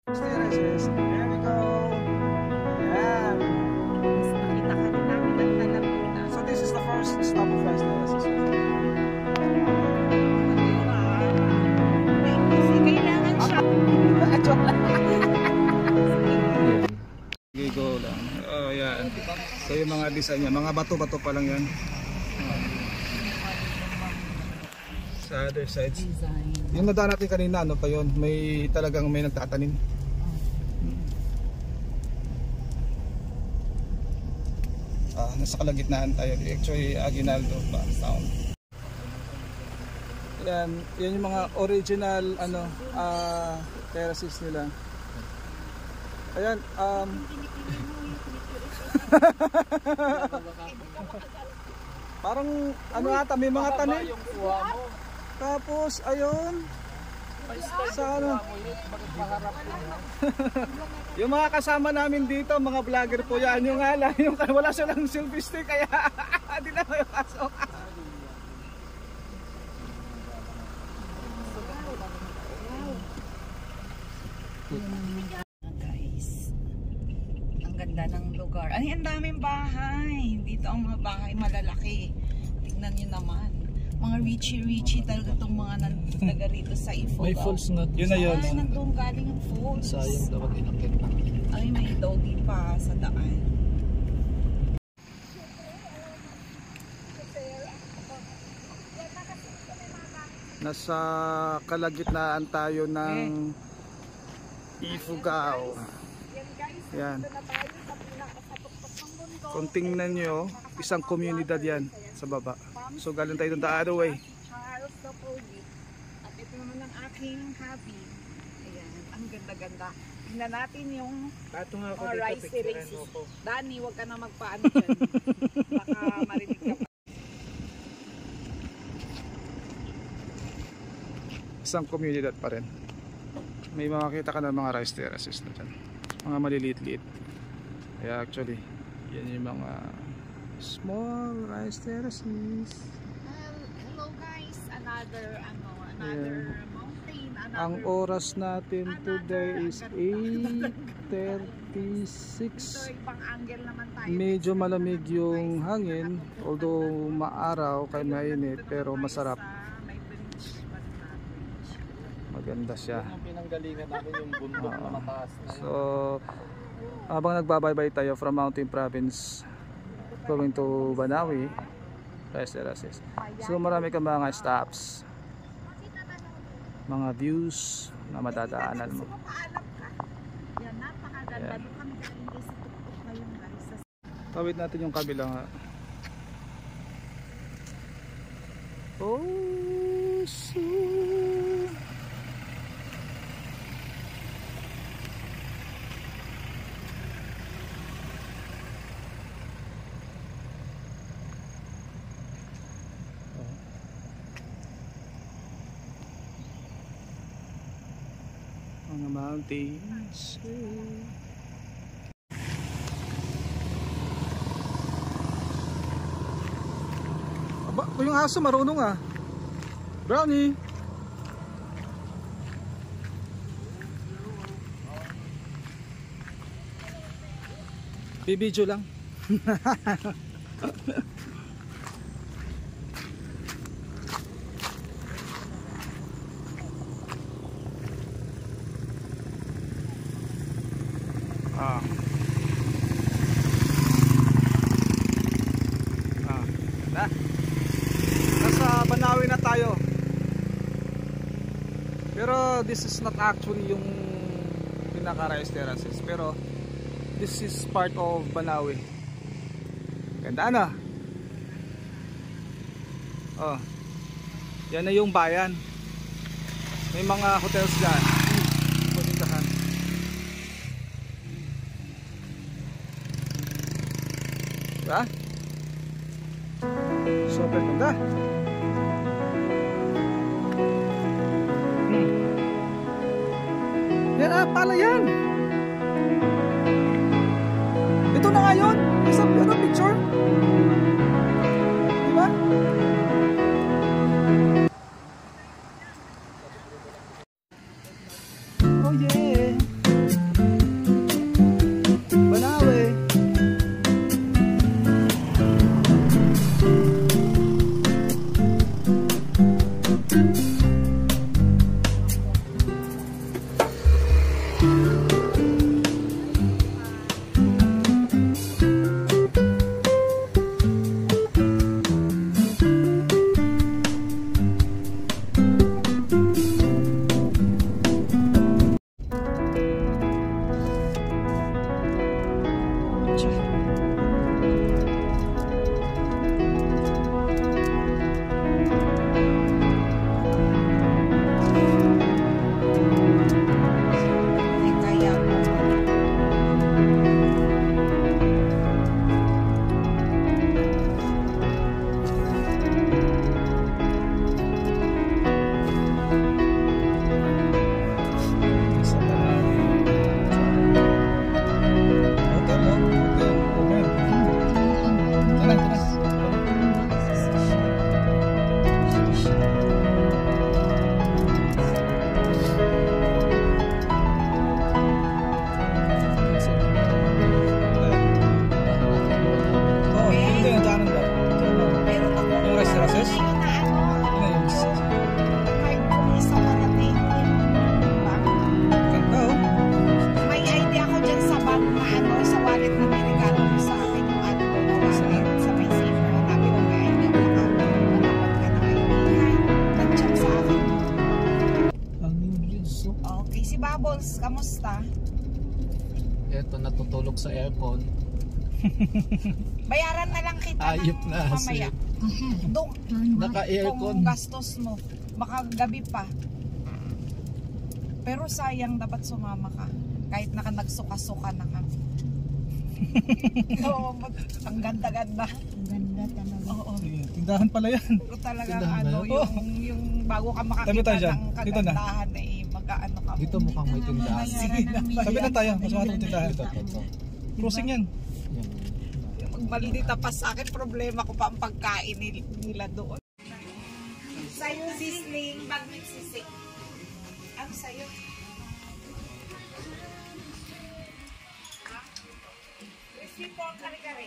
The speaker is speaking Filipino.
Terraces. There we go. Ayan. Nakita ka rin namin ang talabunan. So this is the first stop of Rice Terraces. Kasi kailangan siya. Gigo lang. Oh, yan. So yung mga design niya, mga bato-bato pa lang yan. Sa other sides. Yung nadaan natin kanina, ano pa yun? May talagang may nagtatanim. Nasa kalagitnaan tayo. Actually, Aguinaldo pa town. Yan yung mga original terraces nila. Ayan, parang ano ata, may mga tanim. Tapos ayun. Sa ano? Yung mga kasama namin dito, mga vlogger po yan. Yung ala, yung wala silang selfie stick kaya hindi na kayo pasok. Guys, ang ganda ng lugar. Ay, ang daming bahay. Dito ang mga bahay malalaki. Tignan nyo naman. Mga richie talaga itong mga naga rito sa Ifugao. May falls nga. Yun na yun. Ay, nandun galing ang falls. Sayang dapat inakit. Ay, may doggy pa sa daan. Nasa kalagitnaan tayo ng Ifugao. Yan. Kung tingnan nyo, isang komunidad yan sa baba. So galing tayo doon the other way. Charles Napoleon. At ito naman ang aking hobby. Ayan, ang ganda-ganda. Tingnan natin yung rice terraces. Dani, huwag ka na magpaano dyan. Baka marinig ka pa. Isang komunidad pa rin. May makakita ka ng mga rice terraces na dyan. Mga maliliit-liit. Kaya actually, yan yung mga small rice terraces. Hello guys, another mountain. Ang oras natin today is 8:36. Ibang angle naman tayo. Medyo malamig yung hangin, although maaraw kaya mainit, pero masarap. May bridge. Maganda siya. Ang pinanggalingan namin yung bundok na mataas na. So, habang nagbabaybay tayo from Mountain Province going to Banawi, Rice Terraces. So marami kang mga stops, mga views na madadaanan mo. Yan, napakaganda. Doon kami galing guys sa tuktok ngayon guys. Tawid natin yung kabila nga. Oh, so mga mountains. Aba, yung aso marunong ah. Brownie. Bibidyo lang. Nasa Banawi na tayo. Pero this is not actually yung pinaka rice terraces, pero this is part of Banawi. Ganda na. Oh. Yan na yung bayan. May mga hotels dyan. Punintahan. Diba? Super ganda. Yan pala yan. Ito na nga yun. Isang picture. Diba? Oh yeah. Max, kamusta? Eto, natutulog sa aircon. Bayaran na lang kita Ayop ng na, mamaya. Doon, Naka-aircon. kung gastos mo, baka gabi pa. Pero sayang, dapat sumama ka. Kahit nagsuka-suka na kami. Oo, ang ganda-ganda. Ang ganda talaga. Oo. Tindahan pala yan. Pero talaga Tindahan ba ano, yan? yung bago ka Tabi makakita tayo dyan. ng Dito na. kagandahan mag-ano ka. Dito mukhang may tindahan. Sige na, Tabi na tayo. Mas mga tindahan. Ito. Crossing yan. Yan. Magmaldita pa sa akin, problema ko pa ang pagkain nila doon. Sa'yo, sisling, bagmik sisig. Ano sa'yo? Ha? Crispy pork kare-kare.